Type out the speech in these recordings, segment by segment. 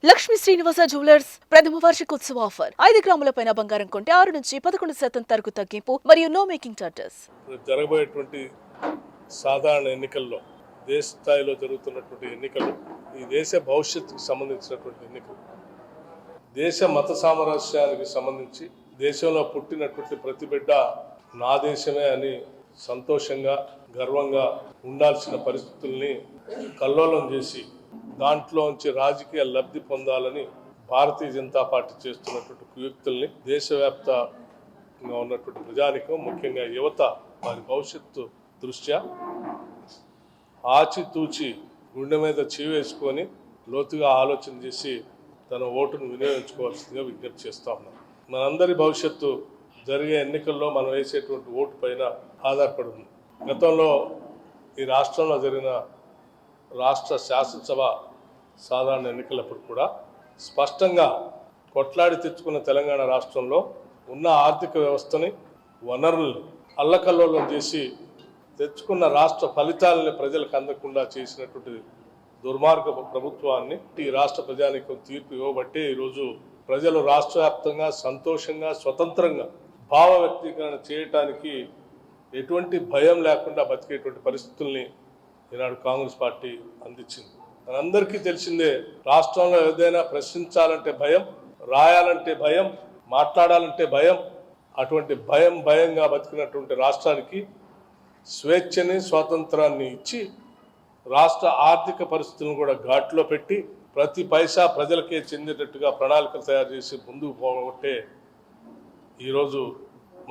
Lakshmi Srinivasa jewellers ప్రథమ వార్షికోత్సవ offer 5 గ్రాముల పైన బంగారం కొంటే 6 నుంచి 11% తరకు తగ్గింపు మరియు నో మేకింగ్ చార్జెస్. జరగబోయేటువంటి సాధారణ ఎన్నికల్లో దేశ స్థాయిలో జరుగుతున్నటువంటి ఎన్నికలు ఈ దేశ భవిష్యత్తుకు సంబంధించినటువంటి ఎన్నికలు. దేశ మత సామరస్యానికి సంబంధించి దేశంలో పుట్టినటువంటి ప్రతి బిడ్డ నా దేశమే అని సంతోషంగా గర్వంగా ఉండాల్సిన పరిస్థితుల్ని కల్లోలం చేసి దాంట్లోంచి రాజకీయ లబ్ధి పొందాలని భారతీయ జనతా పార్టీ చేస్తున్నటువంటి కుయుక్తుల్ని దేశవ్యాప్తంగా ఉన్నటువంటి ప్రజానికం ముఖ్యంగా యువత వారి భవిష్యత్తు దృష్ట్యా ఆచితూచి గుండె మీద వేసుకొని లోతుగా ఆలోచన చేసి తన ఓటును వినియోగించుకోవాల్సిందిగా విజ్ఞప్తి చేస్తా ఉన్నాం. మనందరి భవిష్యత్తు జరిగే ఎన్నికల్లో మనం వేసేటువంటి ఓటు పైన ఆధారపడి ఉంది. గతంలో ఈ రాష్ట్రంలో జరిగిన రాష్ట్ర శాసనసభ సాధారణ ఎన్నికలప్పుడు కూడా స్పష్టంగా కొట్లాడి తెచ్చుకున్న తెలంగాణ రాష్ట్రంలో ఉన్న ఆర్థిక వ్యవస్థని వనరుల్ని అల్లకల్లోలం చేసి తెచ్చుకున్న రాష్ట్ర ఫలితాలని ప్రజలకు అందకుండా చేసినటువంటి దుర్మార్గ ప్రభుత్వాన్ని ఈ రాష్ట్ర ప్రజానీకం తీర్పు ఇవ్వబట్టే ఈరోజు ప్రజలు రాష్ట్ర వ్యాప్తంగా సంతోషంగా స్వతంత్రంగా భావ వ్యక్తీకరణ చేయటానికి ఎటువంటి భయం లేకుండా బతికేటువంటి పరిస్థితుల్ని ఈనాడు కాంగ్రెస్ పార్టీ అందించింది. మనందరికీ తెలిసిందే, రాష్ట్రంలో ఏదైనా ప్రశ్నించాలంటే భయం, రాయాలంటే భయం, మాట్లాడాలంటే భయం. అటువంటి భయంగా బతికినటువంటి రాష్ట్రానికి స్వేచ్ఛని స్వాతంత్రాన్ని ఇచ్చి రాష్ట్ర ఆర్థిక పరిస్థితులను కూడా ఘాట్లో పెట్టి ప్రతి పైసా ప్రజలకే చెందేటట్టుగా ప్రణాళికలు తయారు చేసి ముందుకు పోగొట్టే ఈరోజు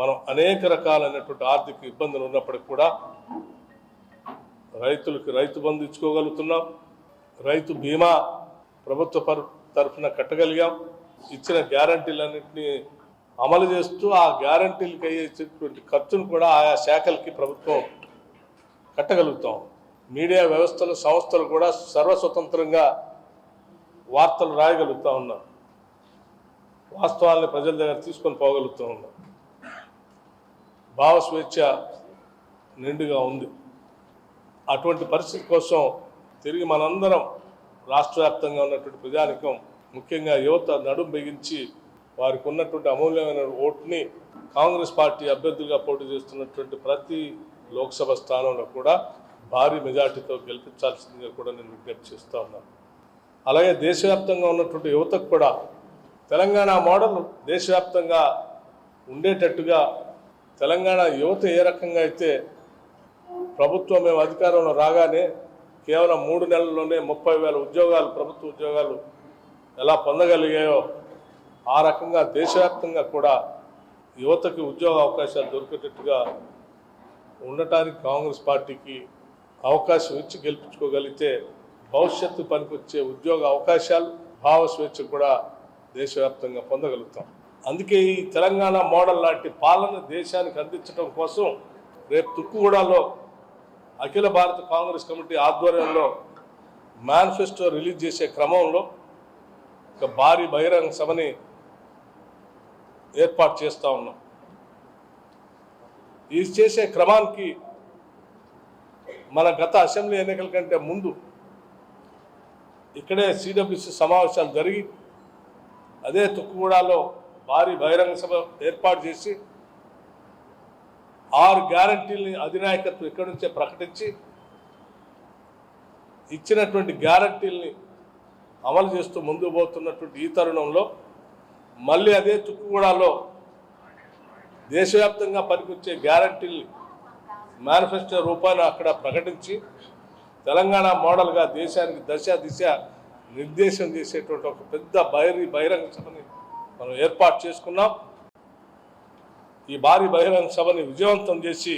మనం అనేక రకాలైనటువంటి ఆర్థిక ఇబ్బందులు ఉన్నప్పటికీ కూడా రైతులకు రైతు బంధు ఇచ్చుకోగలుగుతున్నాం, రైతు బీమా ప్రభుత్వ తరఫున కట్టగలిగాం, ఇచ్చిన గ్యారంటీలన్నింటినీ అమలు చేస్తూ ఆ గ్యారంటీలకు అయ్యేటువంటి ఖర్చును కూడా ఆయా శాఖలకి ప్రభుత్వం కట్టగలుగుతాం. మీడియా వ్యవస్థలు సంస్థలు కూడా సర్వస్వతంత్రంగా వార్తలు రాయగలుగుతూ ఉన్నాం, వాస్తవాన్ని ప్రజల దగ్గర తీసుకొని పోగలుగుతూ ఉన్నాం. భావ స్వేచ్ఛ నిండుగా ఉంది. అటువంటి పరిస్థితి కోసం తిరిగి మనందరం రాష్ట్ర వ్యాప్తంగా ఉన్నటువంటి ప్రజానికం ముఖ్యంగా యువత నడుం బిగించి వారికి ఉన్నటువంటి అమూల్యమైన ఓటుని కాంగ్రెస్ పార్టీ అభ్యర్థులుగా పోటీ చేస్తున్నటువంటి ప్రతి లోక్సభ స్థానంలో కూడా భారీ మెజార్టీతో గెలిపించాల్సిందిగా కూడా నేను విజ్ఞప్తి చేస్తూ ఉన్నాను. అలాగే దేశవ్యాప్తంగా ఉన్నటువంటి యువతకు కూడా తెలంగాణ మోడల్ దేశవ్యాప్తంగా ఉండేటట్టుగా తెలంగాణ యువత ఏ రకంగా అయితే ప్రభుత్వం మేము అధికారంలో రాగానే కేవలం 3 నెలల్లోనే 30,000 ఉద్యోగాలు, ప్రభుత్వ ఉద్యోగాలు ఎలా పొందగలిగాయో ఆ రకంగా దేశవ్యాప్తంగా కూడా యువతకి ఉద్యోగ అవకాశాలు దొరికేటట్టుగా ఉండటానికి కాంగ్రెస్ పార్టీకి అవకాశం ఇచ్చి గెలిపించుకోగలిగితే భవిష్యత్తు పనికొచ్చే ఉద్యోగ అవకాశాలు, భావ స్వేచ్ఛ కూడా దేశవ్యాప్తంగా పొందగలుగుతాం. అందుకే ఈ తెలంగాణ మోడల్ లాంటి పాలన దేశానికి అందించడం కోసం రేపు తుక్కుగూడలో అఖిల భారత కాంగ్రెస్ కమిటీ ఆధ్వర్యంలో మేనిఫెస్టో రిలీజ్ చేసే క్రమంలో ఒక భారీ బహిరంగ సభని ఏర్పాటు చేస్తూ ఉన్నాం. ఇది చేసే క్రమానికి మన గత అసెంబ్లీ ఎన్నికల కంటే ముందు ఇక్కడే సిడబ్ల్యూసి సమావేశాలు జరిగి అదే తుక్కుగూడలో భారీ బహిరంగ సభ ఏర్పాటు చేసి 6 గ్యారంటీలని అధినాయకత్వం ఇక్కడి నుంచే ప్రకటించి ఇచ్చినటువంటి గ్యారంటీలని అమలు చేస్తూ ముందుకు పోతున్నటువంటి ఈ తరుణంలో మళ్ళీ అదే తుక్కుగూడలో దేశవ్యాప్తంగా పనికొచ్చే గ్యారంటీల్ని మేనిఫెస్టో రూపాన్ని అక్కడ ప్రకటించి తెలంగాణ మోడల్గా దేశానికి దిశ నిర్దేశం చేసేటువంటి ఒక పెద్ద బహిరంగ సభని మనం ఏర్పాటు చేసుకున్నాం. ఈ భారీ బహిరంగ సభని విజయవంతం చేసి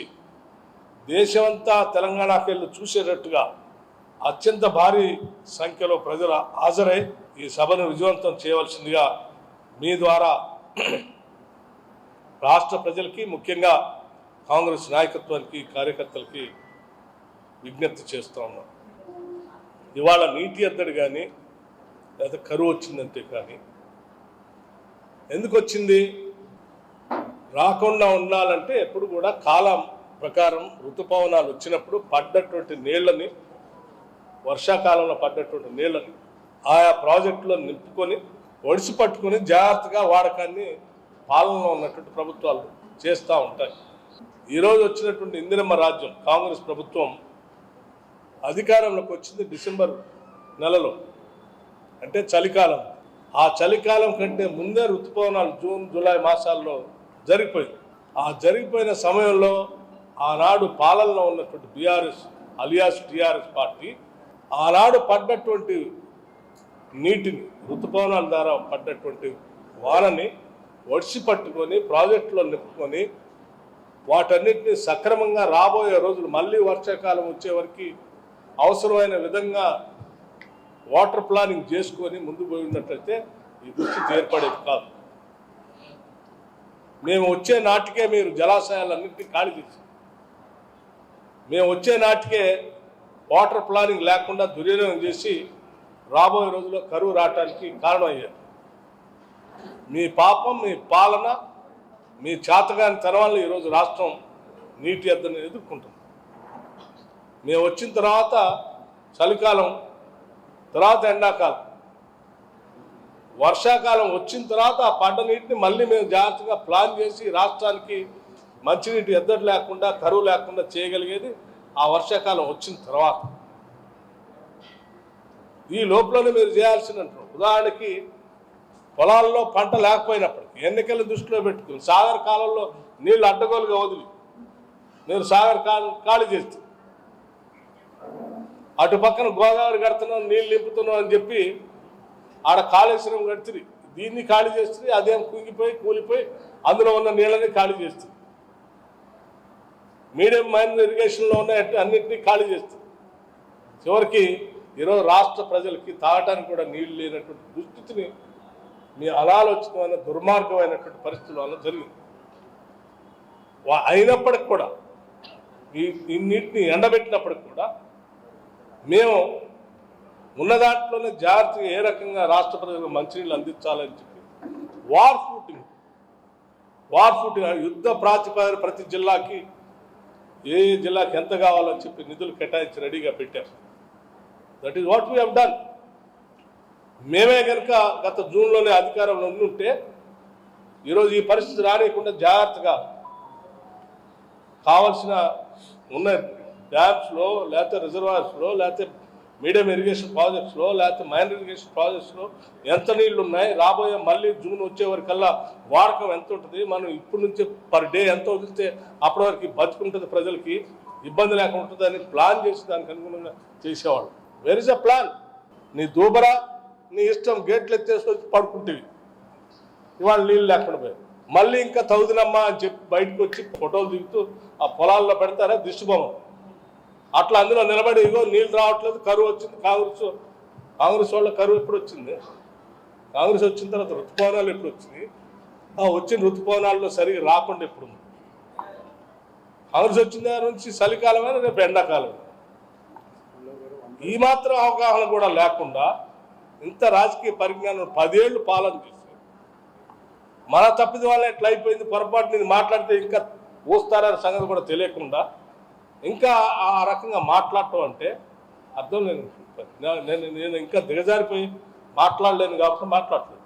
దేశమంతా తెలంగాణకి వెళ్ళి చూసేటట్టుగా అత్యంత భారీ సంఖ్యలో ప్రజలు హాజరై ఈ సభను విజయవంతం చేయవలసిందిగా మీ ద్వారా రాష్ట్ర ప్రజలకి, ముఖ్యంగా కాంగ్రెస్ నాయకత్వానికి, కార్యకర్తలకి విజ్ఞప్తి చేస్తూ ఉన్నాం. ఇవాళ నీటి ఎద్దడి కానీ లేదా కరువు వచ్చిందంటే కానీ ఎందుకు వచ్చింది? రాకుండా ఉండాలంటే ఎప్పుడు కూడా కాలం ప్రకారం ఋతుపవనాలు వచ్చినప్పుడు పడ్డటువంటి నీళ్ళని, వర్షాకాలంలో పడ్డటువంటి నీళ్ళని ఆయా ప్రాజెక్టులో నింపుకొని ఒడిసి పట్టుకొని జాగ్రత్తగా వాడకాన్ని పాలనలో ఉన్నటువంటి ప్రభుత్వాలు చేస్తూ ఉంటాయి. ఈరోజు వచ్చినటువంటి ఇందిరమ్మ రాజ్యం కాంగ్రెస్ ప్రభుత్వం అధికారంలోకి వచ్చింది డిసెంబర్ నెలలో, అంటే చలికాలం. ఆ చలికాలం కంటే ముందే ఋతుపవనాలు జూన్ జూలై మాసాల్లో జరిగిపోయింది. ఆ జరిగిపోయిన సమయంలో ఆనాడు పాలనలో ఉన్నటువంటి బీఆర్ఎస్ అలియాస్ టీఆర్ఎస్ పార్టీ ఆనాడు పడ్డటువంటి నీటిని, ఋతుపవనాల ద్వారా పడ్డటువంటి వానని ఒడిసి పట్టుకొని ప్రాజెక్టులో నింపుకొని వాటన్నిటిని సక్రమంగా రాబోయే రోజులు మళ్ళీ వర్షాకాలం వచ్చే వరకు అవసరమైన విధంగా వాటర్ ప్లానింగ్ చేసుకొని ముందు పోయి ఉన్నట్లయితే ఈ దుస్థితి ఏర్పడేది కాదు. మేము వచ్చే నాటికే మీరు జలాశయాలన్నింటినీ ఖాళీ చేసి, మేము వచ్చే నాటికే వాటర్ ప్లానింగ్ లేకుండా దుర్వినియోగం చేసి రాబోయే రోజుల్లో కరువు రావటానికి కారణమయ్యారు. మీ పాపం, మీ పాలన, మీ చేతగాని తరం వల్ల ఈరోజు రాష్ట్రం నీటి ఎద్దడిని ఎదుర్కొంటుంది. మేము వచ్చిన తర్వాత చలికాలం, తర్వాత ఎండాకాలం, వర్షాకాలం వచ్చిన తర్వాత ఆ పడ్డ నీటిని మళ్ళీ మేము జాగ్రత్తగా ప్లాన్ చేసి రాష్ట్రానికి మంచినీటి ఎద్దడి లేకుండా, కరువు లేకుండా చేయగలిగేది ఆ వర్షాకాలం వచ్చిన తర్వాత. ఈ లోపలనే మీరు చేయాల్సిన ఉదాహరణకి పొలాల్లో పంట లేకపోయినప్పటికీ ఎన్నికల దృష్టిలో పెట్టుకుని సాగర్ కాలంలో నీళ్లు అడ్డగోలుగా వదిలి మీరు సాగర్ ఖాళీ చేస్తే, అటు పక్కన గోదావరి కడుతున్నాం, నీళ్ళు నింపుతున్నాం అని చెప్పి ఆడ కాళేశ్వరం కడుతుంది, దీన్ని ఖాళీ చేస్తుంది, అదేం కుంగిపోయి కూలిపోయి అందులో ఉన్న నీళ్ళని ఖాళీ చేస్తుంది. మీడియం మైనర్ ఇరిగేషన్లో ఉన్న అన్నింటినీ ఖాళీ చేస్తుంది. చివరికి ఈరోజు రాష్ట్ర ప్రజలకి తాగటానికి కూడా నీళ్లు లేనటువంటి దుస్థితిని మీ అనాలోచితమైన దుర్మార్గమైనటువంటి పరిస్థితుల వల్ల జరిగింది. అయినప్పటికి కూడా ఈ నీటిని ఎండబెట్టినప్పటికి కూడా మేము ఉన్న దాంట్లోనే జాగ్రత్తగా ఏ రకంగా రాష్ట్ర ప్రజలకు మంచినీళ్ళు అందించాలని చెప్పి వార్ ఫూటింగ్ యుద్ధ ప్రాతిపదికన ప్రతి జిల్లాకి ఏ జిల్లాకి ఎంత కావాలని చెప్పి నిధులు కేటాయించి రెడీగా పెట్టారు. That is what we have done. మేమే కనుక గత జూన్లోనే అధికారంలో ఉంటే ఈరోజు ఈ పరిస్థితి రానియకుండా జాగ్రత్తగా కావాల్సిన ఉన్న డ్యామ్స్లో, లేకపోతే రిజర్వాయర్స్లో, లేకపోతే మీడియం ఇరిగేషన్ ప్రాజెక్ట్స్లో, లేకపోతే మైనర్ ఇరిగేషన్ ప్రాజెక్ట్స్లో ఎంత నీళ్లు ఉన్నాయి, రాబోయే మళ్ళీ జూన్ వచ్చే వరకల్లా వాడకం ఎంత ఉంటుంది, మనం ఇప్పటి నుంచే పర్ డే ఎంత వదిలితే అప్పటి వరకు బతుకుంటుంది, ప్రజలకి ఇబ్బంది లేకుండా ఉంటుంది అని ప్లాన్ చేసి దానికి అనుగుణంగా చేసేవాళ్ళు. Where is a plan? నీ దూబరా, నీ ఇష్టం, గేట్లు ఎత్తేసుకొచ్చి పడుకుంటేవి, ఇవాళ నీళ్ళు లేకుండా పోయాయి. మళ్ళీ ఇంకా తౌదినమ్మా అని చెప్పి బయటకు వచ్చి ఫోటోలు దిగుతూ ఆ పొలాల్లో పెడతారా దిష్టిబొమ్మ, అట్లా అందులో నిలబడి ఇగో నీళ్ళు రావట్లేదు, కరువు వచ్చింది. కాంగ్రెస్ వాళ్ళ కరువు ఎప్పుడు వచ్చింది? కాంగ్రెస్ వచ్చిన తర్వాత ఋతుపవనాలు ఎప్పుడు వచ్చినాయి? వచ్చిన ఋతుపవనాల్లో సరిగ్గా రాకుండా ఎప్పుడు ఉంది? కాంగ్రెస్ వచ్చిన దగ్గర నుంచి చలికాలమైనా రేపు ఎండాకాలం. ఈ మాత్రం అవగాహన కూడా లేకుండా ఇంత రాజకీయ పరిజ్ఞానం 10 ఏళ్ళు పాలన చేసి మన తప్పిది వల్ల ఎట్లా అయిపోయింది, పొరపాటు నేను మాట్లాడితే ఇంకా ఊస్తారనే సంగతి కూడా తెలియకుండా ఇంకా ఆ రకంగా మాట్లాడటం అంటే అర్థం లేదు. నేను ఇంకా దిగజారిపోయి మాట్లాడలేను కాబట్టి మాట్లాడలేదు.